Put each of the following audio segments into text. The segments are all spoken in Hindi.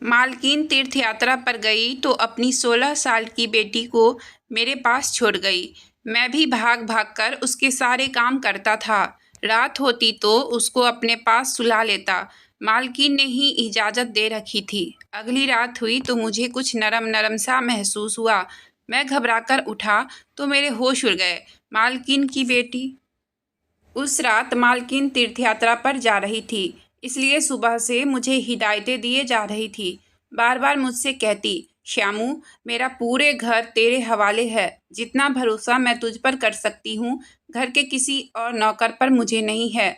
मालकिन तीर्थ यात्रा पर गई तो अपनी 16 साल की बेटी को मेरे पास छोड़ गई। मैं भी भाग भाग कर उसके सारे काम करता था। रात होती तो उसको अपने पास सुला लेता। मालकिन ने ही इजाज़त दे रखी थी। अगली रात हुई तो मुझे कुछ नरम नरम सा महसूस हुआ। मैं घबराकर उठा तो मेरे होश उड़ गए। मालकिन की बेटी। उस रात मालकिन तीर्थयात्रा पर जा रही थी, इसलिए सुबह से मुझे हिदायतें दिए जा रही थी। बार बार मुझसे कहती, श्यामू, मेरा पूरे घर तेरे हवाले है। जितना भरोसा मैं तुझ पर कर सकती हूँ, घर के किसी और नौकर पर मुझे नहीं है।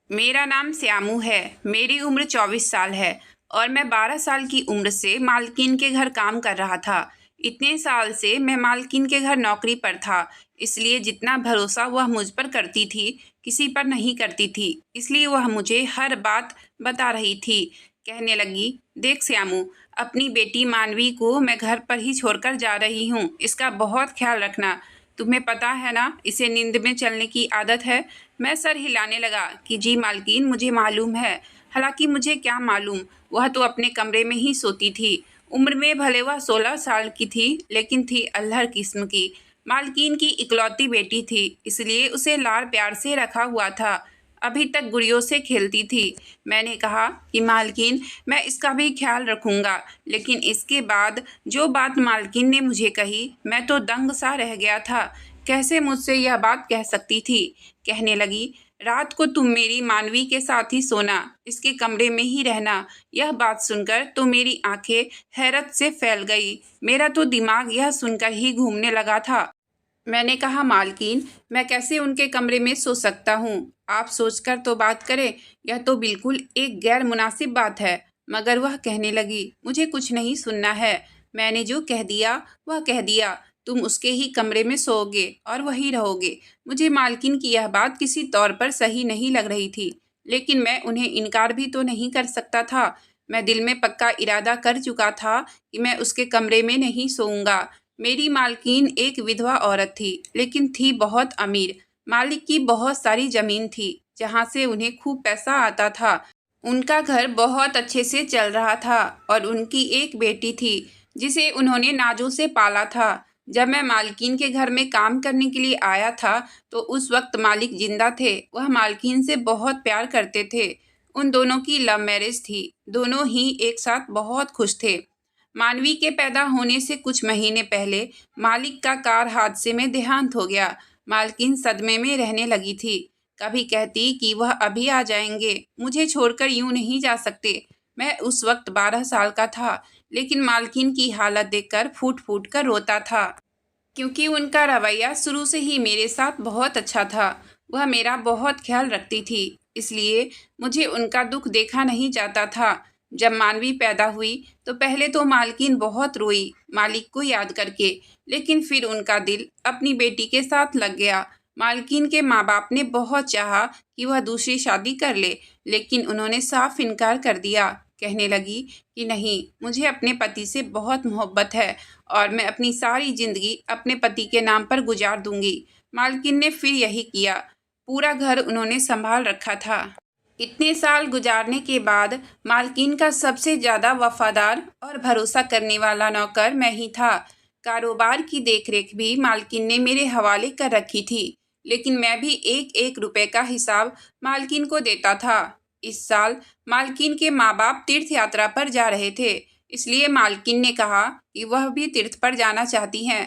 मेरा नाम श्यामू है। मेरी उम्र 24 साल है और मैं 12 साल की उम्र से मालकिन के घर काम कर रहा था। इतने साल से मैं मालकिन के घर नौकरी पर था, इसलिए जितना भरोसा वह मुझ पर करती थी, किसी पर नहीं करती थी। इसलिए वह मुझे हर बात बता रही थी। कहने लगी, देख श्यामू, अपनी बेटी मानवी को मैं घर पर ही छोड़कर जा रही हूँ। इसका बहुत ख्याल रखना। तुम्हें पता है ना, इसे नींद में चलने की आदत है। मैं सर हिलाने लगा कि जी मालकिन, मुझे मालूम है। हालांकि मुझे क्या मालूम, वह तो अपने कमरे में ही सोती थी। उम्र में भले वह 16 साल की थी, लेकिन थी अल्हड़ किस्म की। मालकिन की इकलौती बेटी थी, इसलिए उसे लाड़ प्यार से रखा हुआ था। अभी तक गुड़ियों से खेलती थी। मैंने कहा कि मालकिन, मैं इसका भी ख्याल रखूंगा। लेकिन इसके बाद जो बात मालकिन ने मुझे कही, मैं तो दंग सा रह गया था। कैसे मुझसे यह बात कह सकती थी? कहने लगी, रात को तुम मेरी मानवी के साथ ही सोना, इसके कमरे में ही रहना। यह बात सुनकर तो मेरी आंखें हैरत से फैल गई। मेरा तो दिमाग यह सुनकर ही घूमने लगा था। मैंने कहा, मालकिन, मैं कैसे उनके कमरे में सो सकता हूँ? आप सोचकर तो बात करें। यह तो बिल्कुल एक गैर मुनासिब बात है। मगर वह कहने लगी, मुझे कुछ नहीं सुनना है। मैंने जो कह दिया वह कह दिया। तुम उसके ही कमरे में सोओगे और वहीं रहोगे। मुझे मालकिन की यह बात किसी तौर पर सही नहीं लग रही थी, लेकिन मैं उन्हें इनकार भी तो नहीं कर सकता था। मैं दिल में पक्का इरादा कर चुका था कि मैं उसके कमरे में नहीं सोऊंगा। मेरी मालकिन एक विधवा औरत थी, लेकिन थी बहुत अमीर। मालिक की बहुत सारी जमीन थी, जहाँ से उन्हें खूब पैसा आता था। उनका घर बहुत अच्छे से चल रहा था और उनकी एक बेटी थी, जिसे उन्होंने नाजों से पाला था। जब मैं मालकिन के घर में काम करने के लिए आया था, तो उस वक्त मालिक जिंदा थे। वह मालकिन से बहुत प्यार करते थे। उन दोनों की लव मैरिज थी। दोनों ही एक साथ बहुत खुश थे। मानवी के पैदा होने से कुछ महीने पहले मालिक का कार हादसे में देहांत हो गया। मालकिन सदमे में रहने लगी थी। कभी कहती कि वह अभी आ जाएंगे, मुझे छोड़कर यूं नहीं जा सकते। मैं उस वक्त 12 साल का था, लेकिन मालकिन की हालत देखकर फूट फूट कर रोता था, क्योंकि उनका रवैया शुरू से ही मेरे साथ बहुत अच्छा था। वह मेरा बहुत ख्याल रखती थी, इसलिए मुझे उनका दुख देखा नहीं जाता था। जब मानवी पैदा हुई तो पहले तो मालकिन बहुत रोई, मालिक को याद करके। लेकिन फिर उनका दिल अपनी बेटी के साथ लग गया। मालकिन के माँ बाप ने बहुत चाहा कि वह दूसरी शादी कर ले, लेकिन उन्होंने साफ इनकार कर दिया। कहने लगी कि नहीं, मुझे अपने पति से बहुत मोहब्बत है और मैं अपनी सारी जिंदगी अपने पति के नाम पर गुजार दूंगी। मालकिन ने फिर यही किया। पूरा घर उन्होंने संभाल रखा था। इतने साल गुजारने के बाद मालकिन का सबसे ज़्यादा वफादार और भरोसा करने वाला नौकर मैं ही था। कारोबार की देखरेख भी मालकिन ने मेरे हवाले कर रखी थी, लेकिन मैं भी एक एक रुपए का हिसाब मालकिन को देता था। इस साल मालकिन के माँ बाप तीर्थ यात्रा पर जा रहे थे, इसलिए मालकिन ने कहा कि वह भी तीर्थ पर जाना चाहती हैं।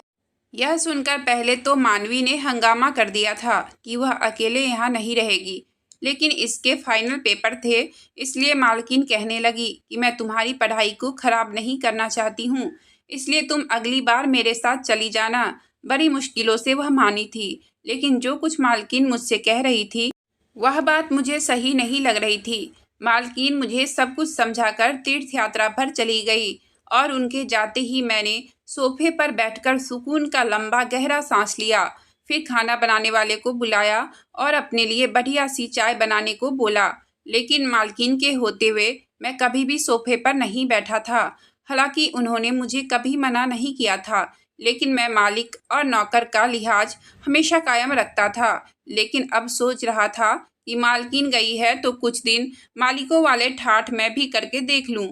यह सुनकर पहले तो मानवी ने हंगामा कर दिया था कि वह अकेले यहाँ नहीं रहेगी, लेकिन इसके फाइनल पेपर थे, इसलिए मालकिन कहने लगी कि मैं तुम्हारी पढ़ाई को खराब नहीं करना चाहती हूँ, इसलिए तुम अगली बार मेरे साथ चली जाना। बड़ी मुश्किलों से वह मानी थी, लेकिन जो कुछ मालकिन मुझसे कह रही थी, वह बात मुझे सही नहीं लग रही थी। मालकिन मुझे सब कुछ समझाकर तीर्थ यात्रा पर चली गई और उनके जाते ही मैंने सोफे पर बैठकर सुकून का लंबा गहरा सांस लिया। फिर खाना बनाने वाले को बुलाया और अपने लिए बढ़िया सी चाय बनाने को बोला। लेकिन मालकिन के होते हुए मैं कभी भी सोफे पर नहीं बैठा था। हालांकि उन्होंने मुझे कभी मना नहीं किया था, लेकिन मैं मालिक और नौकर का लिहाज हमेशा कायम रखता था। लेकिन अब सोच रहा था कि मालकिन गई है तो कुछ दिन मालिकों वाले ठाठ मैं भी करके देख लूं।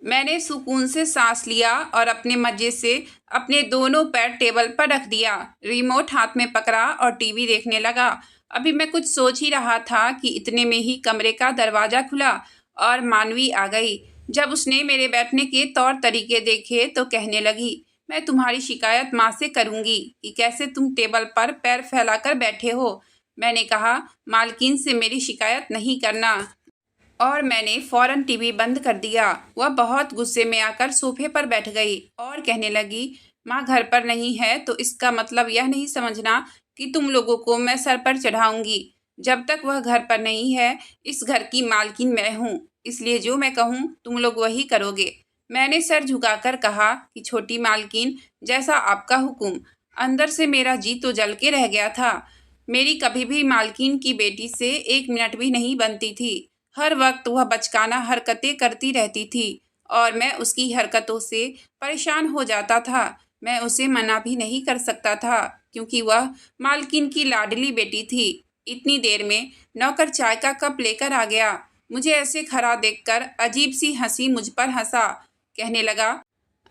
मैंने सुकून से सांस लिया और अपने मजे से अपने दोनों पैर टेबल पर रख दिया, रिमोट हाथ में पकड़ा और टीवी देखने लगा। अभी मैं कुछ सोच ही रहा था कि इतने में ही कमरे का दरवाज़ा खुला और मानवी आ गई। जब उसने मेरे बैठने के तौर तरीके देखे तो कहने लगी, मैं तुम्हारी शिकायत माँ से करूँगी कि कैसे तुम टेबल पर पैर फैलाकर बैठे हो। मैंने कहा, मालकिन से मेरी शिकायत नहीं करना, और मैंने फ़ौरन टीवी बंद कर दिया। वह बहुत गुस्से में आकर सोफे पर बैठ गई और कहने लगी, माँ घर पर नहीं है तो इसका मतलब यह नहीं समझना कि तुम लोगों को मैं सर पर चढ़ाऊंगी। जब तक वह घर पर नहीं है, इस घर की मालकिन मैं हूँ, इसलिए जो मैं कहूँ तुम लोग वही करोगे। मैंने सर झुकाकर कहा कि छोटी मालकिन, जैसा आपका हुक्म। अंदर से मेरा जी तो जल के रह गया था। मेरी कभी भी मालकिन की बेटी से 1 मिनट भी नहीं बनती थी। हर वक्त वह बचकाना हरकतें करती रहती थी और मैं उसकी हरकतों से परेशान हो जाता था। मैं उसे मना भी नहीं कर सकता था क्योंकि वह मालकिन की लाडली बेटी थी। इतनी देर में नौकर चाय का कप लेकर आ गया। मुझे ऐसे खड़ा देखकर अजीब सी हंसी मुझ पर हंसा। कहने लगा,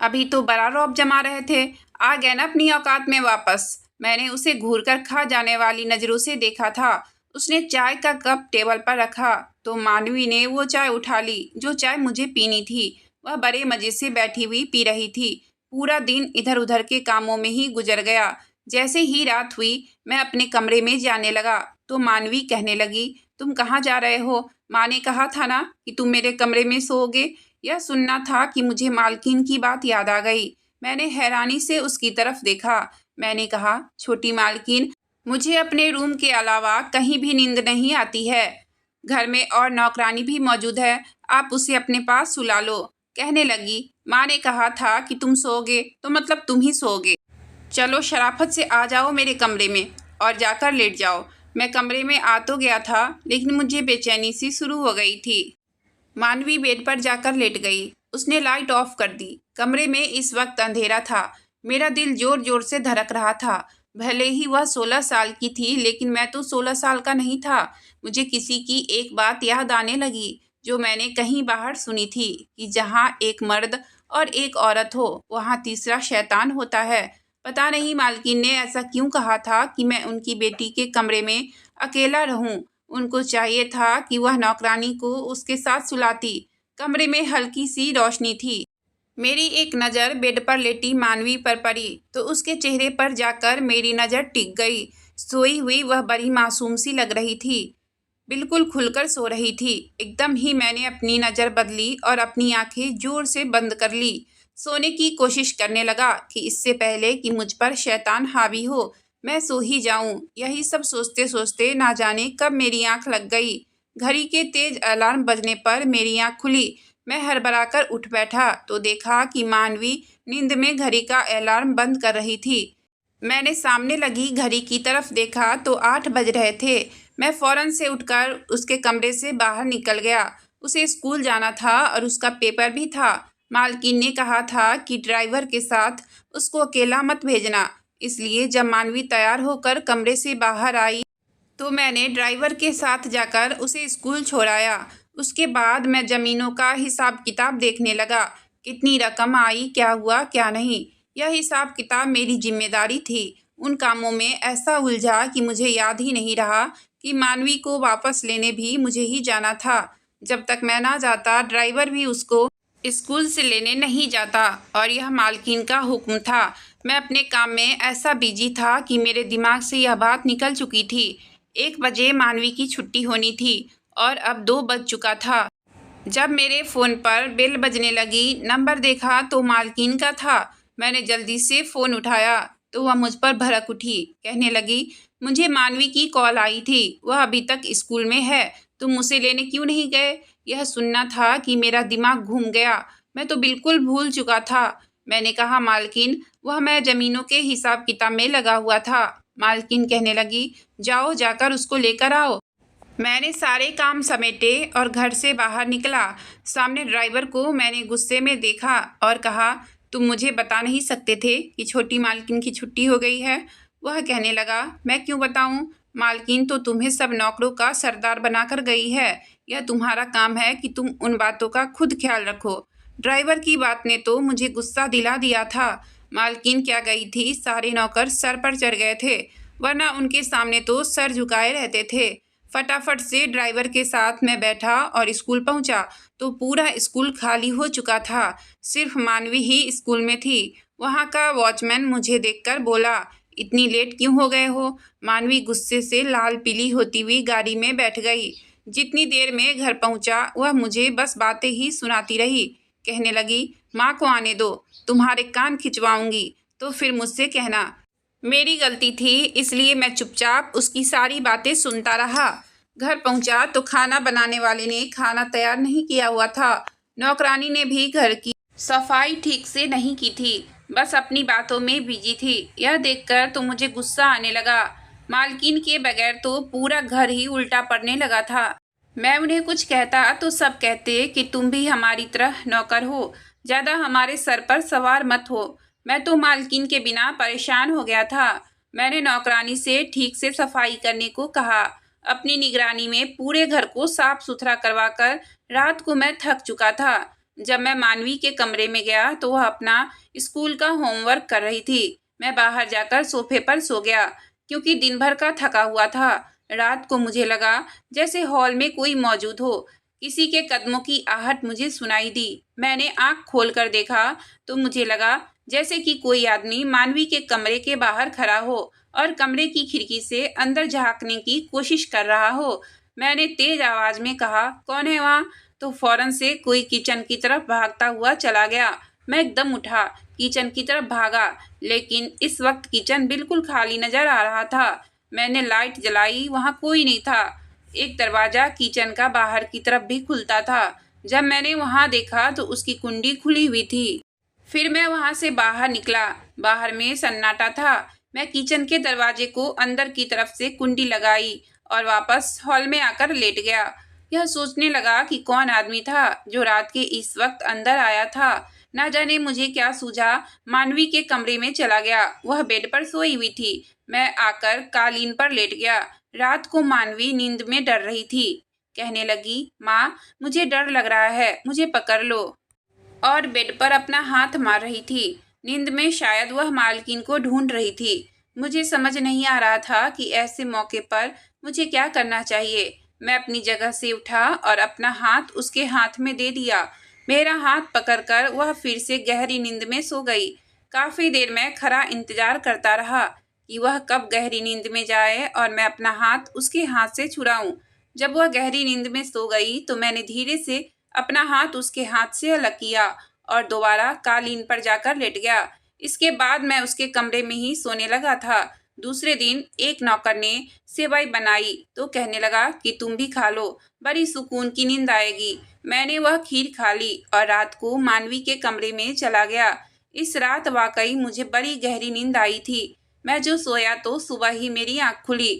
अभी तो बड़ा रौब जमा रहे थे, आ गए ना अपनी औकात में वापस। मैंने उसे घूर कर खा जाने वाली नज़रों से देखा था। उसने चाय का कप टेबल पर रखा तो मानवी ने वो चाय उठा ली जो चाय मुझे पीनी थी। वह बड़े मज़े से बैठी हुई पी रही थी। पूरा दिन इधर उधर के कामों में ही गुजर गया। जैसे ही रात हुई, मैं अपने कमरे में जाने लगा तो मानवी कहने लगी, तुम कहाँ जा रहे हो? माँ ने कहा था ना कि तुम मेरे कमरे में सोओगे। यह सुनना था कि मुझे मालकिन की बात याद आ गई। मैंने हैरानी से उसकी तरफ देखा। मैंने कहा, छोटी मालकिन, मुझे अपने रूम के अलावा कहीं भी नींद नहीं आती है। घर में और नौकरानी भी मौजूद है, आप उसे अपने पास सुला लो। कहने लगी, माँ ने कहा था कि तुम सोओगे तो मतलब तुम ही सोओगे। चलो शराफत से आ जाओ मेरे कमरे में और जाकर लेट जाओ। मैं कमरे में आ तो गया था लेकिन मुझे बेचैनी सी शुरू हो गई थी। मानवी बेड पर जाकर लेट गई। उसने लाइट ऑफ कर दी। कमरे में इस वक्त अंधेरा था। मेरा दिल जोर जोर से धड़क रहा था। भले ही वह 16 साल की थी लेकिन मैं तो 16 साल का नहीं था। मुझे किसी की एक बात याद आने लगी जो मैंने कहीं बाहर सुनी थी कि जहाँ एक मर्द और एक औरत हो वहाँ तीसरा शैतान होता है। पता नहीं मालकिन ने ऐसा क्यों कहा था कि मैं उनकी बेटी के कमरे में अकेला रहूं। उनको चाहिए था कि वह नौकरानी को उसके साथ सुलाती। कमरे में हल्की सी रोशनी थी। मेरी एक नज़र बेड पर लेटी मानवी पर पड़ी तो उसके चेहरे पर जाकर मेरी नज़र टिक गई। सोई हुई वह बड़ी मासूम सी लग रही थी, बिल्कुल खुलकर सो रही थी। एकदम ही मैंने अपनी नज़र बदली और अपनी आंखें जोर से बंद कर ली। सोने की कोशिश करने लगा कि इससे पहले कि मुझ पर शैतान हावी हो, मैं सो ही जाऊं। यही सब सोचते सोचते ना जाने कब मेरी आंख लग गई। घड़ी के तेज अलार्म बजने पर मेरी आंख खुली। मैं हड़बड़ाकर उठ बैठा तो देखा कि मानवी नींद में घड़ी का अलार्म बंद कर रही थी। मैंने सामने लगी घड़ी की तरफ देखा तो 8 बज रहे थे। मैं फ़ौरन से उठकर उसके कमरे से बाहर निकल गया। उसे स्कूल जाना था और उसका पेपर भी था। मालकिन ने कहा था कि ड्राइवर के साथ उसको अकेला मत भेजना, इसलिए जब मानवी तैयार होकर कमरे से बाहर आई तो मैंने ड्राइवर के साथ जाकर उसे स्कूल छोड़ाया। उसके बाद मैं ज़मीनों का हिसाब किताब देखने लगा। कितनी रकम आई, क्या हुआ क्या नहीं, यह हिसाब किताब मेरी जिम्मेदारी थी। उन कामों में ऐसा उलझा कि मुझे याद ही नहीं रहा कि मानवी को वापस लेने भी मुझे ही जाना था। जब तक मैं ना जाता ड्राइवर भी उसको स्कूल से लेने नहीं जाता और यह मालकिन का हुक्म था। मैं अपने काम में ऐसा बिजी था कि मेरे दिमाग से यह बात निकल चुकी थी। 1 बजे मानवी की छुट्टी होनी थी और अब 2 बज चुका था। जब मेरे फ़ोन पर बेल बजने लगी, नंबर देखा तो मालकिन का था। मैंने जल्दी से फ़ोन उठाया तो वह मुझ पर भड़क उठी। कहने लगी, मुझे मानवी की कॉल आई थी, वह अभी तक स्कूल में है, तुम उसे लेने क्यों नहीं गए? यह सुनना था कि मेरा दिमाग घूम गया। मैं तो बिल्कुल भूल चुका था। मैंने कहा, मालकिन, वह मैं ज़मीनों के हिसाब किताब में लगा हुआ था। मालकिन कहने लगी, जाओ जाकर उसको लेकर आओ। मैंने सारे काम समेटे और घर से बाहर निकला। सामने ड्राइवर को मैंने गुस्से में देखा और कहा, तुम मुझे बता नहीं सकते थे कि छोटी मालकिन की छुट्टी हो गई है? वह कहने लगा, मैं क्यों बताऊं? मालकिन तो तुम्हें सब नौकरों का सरदार बनाकर गई है। यह तुम्हारा काम है कि तुम उन बातों का खुद ख्याल रखो। ड्राइवर की बात ने तो मुझे गुस्सा दिला दिया था। मालकिन क्या गई थी, सारे नौकर सर पर चढ़ गए थे, वरना उनके सामने तो सर झुकाए रहते थे। फटाफट से ड्राइवर के साथ मैं बैठा और स्कूल पहुंचा तो पूरा स्कूल खाली हो चुका था। सिर्फ मानवी ही स्कूल में थी। वहां का वॉचमैन मुझे देखकर बोला, इतनी लेट क्यों हो गए हो? मानवी गुस्से से लाल पीली होती हुई गाड़ी में बैठ गई। जितनी देर में घर पहुंचा वह मुझे बस बातें ही सुनाती रही। कहने लगी, माँ को आने दो, तुम्हारे कान खिंचवाऊंगी तो फिर मुझसे कहना। मेरी गलती थी, इसलिए मैं चुपचाप उसकी सारी बातें सुनता रहा। घर पहुंचा तो खाना बनाने वाले ने खाना तैयार नहीं किया हुआ था। नौकरानी ने भी घर की सफाई ठीक से नहीं की थी, बस अपनी बातों में बिजी थी। यह देखकर तो मुझे गुस्सा आने लगा। मालकिन के बगैर तो पूरा घर ही उल्टा पड़ने लगा था। मैं उन्हें कुछ कहता तो सब कहते कि तुम भी हमारी तरह नौकर हो, ज़्यादा हमारे सर पर सवार मत हो। मैं तो मालकिन के बिना परेशान हो गया था। मैंने नौकरानी से ठीक से सफाई करने को कहा। अपनी निगरानी में पूरे घर को साफ सुथरा करवाकर रात को मैं थक चुका था। जब मैं मानवी के कमरे में गया तो वह अपना स्कूल का होमवर्क कर रही थी। मैं बाहर जाकर सोफे पर सो गया, क्योंकि दिन भर का थका हुआ था। रात को मुझे लगा जैसे हॉल में कोई मौजूद हो। किसी के कदमों की आहट मुझे सुनाई दी। मैंने आंख खोलकर देखा तो मुझे लगा जैसे कि कोई आदमी मानवी के कमरे के बाहर खड़ा हो और कमरे की खिड़की से अंदर झांकने की कोशिश कर रहा हो। मैंने तेज आवाज में कहा, कौन है वहाँ? तो फौरन से कोई किचन की तरफ भागता हुआ चला गया। मैं एकदम उठा, किचन की तरफ भागा, लेकिन इस वक्त किचन बिल्कुल खाली नजर आ रहा था। मैंने लाइट जलाई, वहाँ कोई नहीं था। एक दरवाजा किचन का बाहर की तरफ भी खुलता था। जब मैंने वहाँ देखा तो उसकी कुंडी खुली हुई थी। फिर मैं वहाँ से बाहर निकला। बाहर में सन्नाटा था। मैं किचन के दरवाजे को अंदर की तरफ से कुंडी लगाई और वापस हॉल में आकर लेट गया। यह सोचने लगा कि कौन आदमी था जो रात के इस वक्त अंदर आया था। ना जाने मुझे क्या सूझा, मानवी के कमरे में चला गया। वह बेड पर सोई हुई थी। मैं आकर कालीन पर लेट गया। रात को मानवी नींद में डर रही थी। कहने लगी, माँ मुझे डर लग रहा है, मुझे पकड़ लो। और बेड पर अपना हाथ मार रही थी। नींद में शायद वह मालकिन को ढूंढ रही थी। मुझे समझ नहीं आ रहा था कि ऐसे मौके पर मुझे क्या करना चाहिए। मैं अपनी जगह से उठा और अपना हाथ उसके हाथ में दे दिया। मेरा हाथ पकड़कर वह फिर से गहरी नींद में सो गई। काफी देर मैं खड़ा इंतजार करता रहा कि वह कब गहरी नींद में जाए और मैं अपना हाथ उसके हाथ से छुड़ाऊं। जब वह गहरी नींद में सो गई तो मैंने धीरे से अपना हाथ उसके हाथ से अलग किया और दोबारा कालीन पर जाकर लेट गया। इसके बाद मैं उसके कमरे में ही सोने लगा था। दूसरे दिन एक नौकर ने सेवई बनाई तो कहने लगा कि तुम भी खा लो, बड़ी सुकून की नींद आएगी। मैंने वह खीर खा ली और रात को मानवी के कमरे में चला गया। इस रात वाकई मुझे बड़ी गहरी नींद आई थी। मैं जो सोया तो सुबह ही मेरी आँख खुली।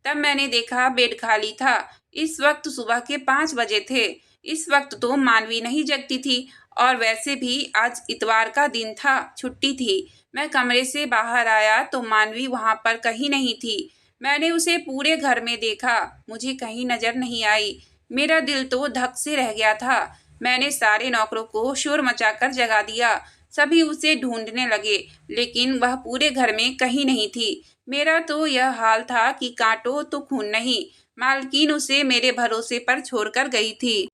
तब मैंने देखा बेड खाली था। इस वक्त सुबह के 5 बजे थे। इस वक्त तो मानवी नहीं जगती थी और वैसे भी आज इतवार का दिन था, छुट्टी थी। मैं कमरे से बाहर आया तो मानवी वहां पर कहीं नहीं थी। मैंने उसे पूरे घर में देखा, मुझे कहीं नजर नहीं आई। मेरा दिल तो धक से रह गया था। मैंने सारे नौकरों को शोर मचाकर जगा दिया। सभी उसे ढूंढने लगे, लेकिन वह पूरे घर में कहीं नहीं थी। मेरा तो यह हाल था कि काटो तो खून नहीं। मालकिन उसे मेरे भरोसे पर छोड़कर गई थी।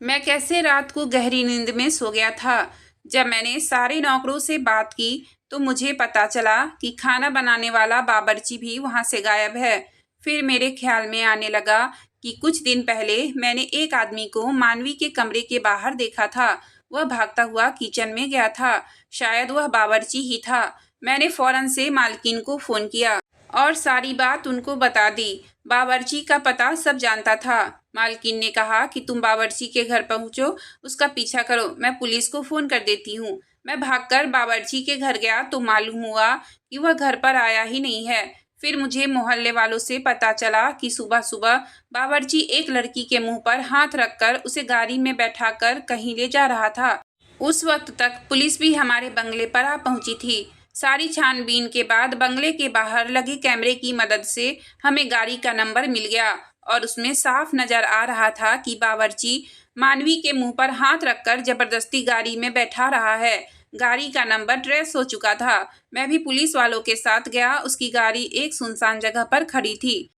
मैं कैसे रात को गहरी नींद में सो गया था। जब मैंने सारे नौकरों से बात की तो मुझे पता चला कि खाना बनाने वाला बावर्ची भी वहां से गायब है। फिर मेरे ख्याल में आने लगा कि कुछ दिन पहले मैंने एक आदमी को मानवी के कमरे के बाहर देखा था। वह भागता हुआ किचन में गया था। शायद वह बावर्ची ही था। मैंने फौरन से मालकिन को फोन किया और सारी बात उनको बता दी। बावर्ची का पता सब जानता था। मालकिन ने कहा कि तुम बावर्ची के घर पहुंचो, उसका पीछा करो, मैं पुलिस को फोन कर देती हूँ। मैं भागकर बावर्ची के घर गया तो मालूम हुआ कि वह घर पर आया ही नहीं है। फिर मुझे मोहल्ले वालों से पता चला कि सुबह सुबह बावर्ची एक लड़की के मुंह पर हाथ रखकर उसे गाड़ी में बैठाकर कहीं ले जा रहा था। उस वक्त तक पुलिस भी हमारे बंगले पर आ पहुंची थी। सारी छानबीन के बाद बंगले के बाहर लगे कैमरे की मदद से हमें गाड़ी का नंबर मिल गया और उसमें साफ नजर आ रहा था कि बावर्ची मानवी के मुंह पर हाथ रखकर जबरदस्ती गाड़ी में बैठा रहा है। गाड़ी का नंबर ट्रेस हो चुका था। मैं भी पुलिस वालों के साथ गया। उसकी गाड़ी एक सुनसान जगह पर खड़ी थी।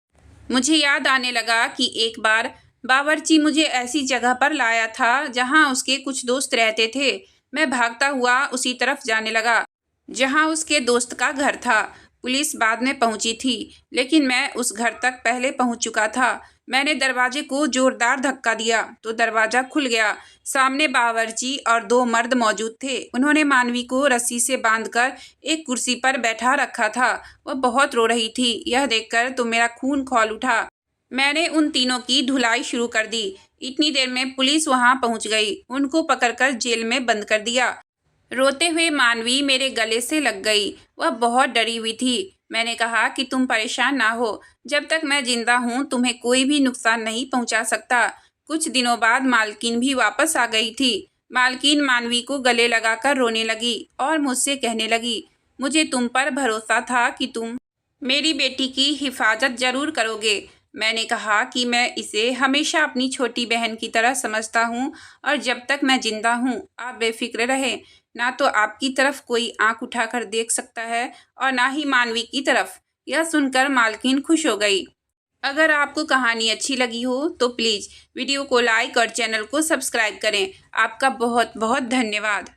मुझे याद आने लगा कि एक बार बावर्ची मुझे ऐसी जगह पर लाया था जहां उसके कुछ दोस्त रहते थे। मैं भागता हुआ उसी तरफ जाने लगा जहां उसके दोस्त का घर था। पुलिस बाद में पहुंची थी, लेकिन मैं उस घर तक पहले पहुंच चुका था। मैंने दरवाजे को जोरदार धक्का दिया तो दरवाजा खुल गया। सामने बावर्ची और दो मर्द मौजूद थे। उन्होंने मानवी को रस्सी से बांधकर एक कुर्सी पर बैठा रखा था। वह बहुत रो रही थी। यह देखकर तो मेरा खून खौल उठा। मैंने उन तीनों की धुलाई शुरू कर दी। इतनी देर में पुलिस वहां पहुंच गई। उनको पकड़कर जेल में बंद कर दिया। रोते हुए मानवी मेरे गले से लग गई। वह बहुत डरी हुई थी। मैंने कहा कि तुम परेशान ना हो। जब तक मैं जिंदा हूँ तुम्हें कोई भी नुकसान नहीं पहुंचा सकता। कुछ दिनों बाद मालकिन भी वापस आ गई थी। मालकिन मानवी को गले लगाकर रोने लगी और मुझसे कहने लगी, मुझे तुम पर भरोसा था कि तुम मेरी बेटी की हिफाजत जरूर करोगे। मैंने कहा कि मैं इसे हमेशा अपनी छोटी बहन की तरह समझता हूँ और जब तक मैं जिंदा हूँ आप बेफिक्र रहें। ना तो आपकी तरफ कोई आंख उठाकर देख सकता है और ना ही मानवी की तरफ। यह सुनकर मालकिन खुश हो गई। अगर आपको कहानी अच्छी लगी हो तो प्लीज़ वीडियो को लाइक और चैनल को सब्सक्राइब करें। आपका बहुत बहुत धन्यवाद।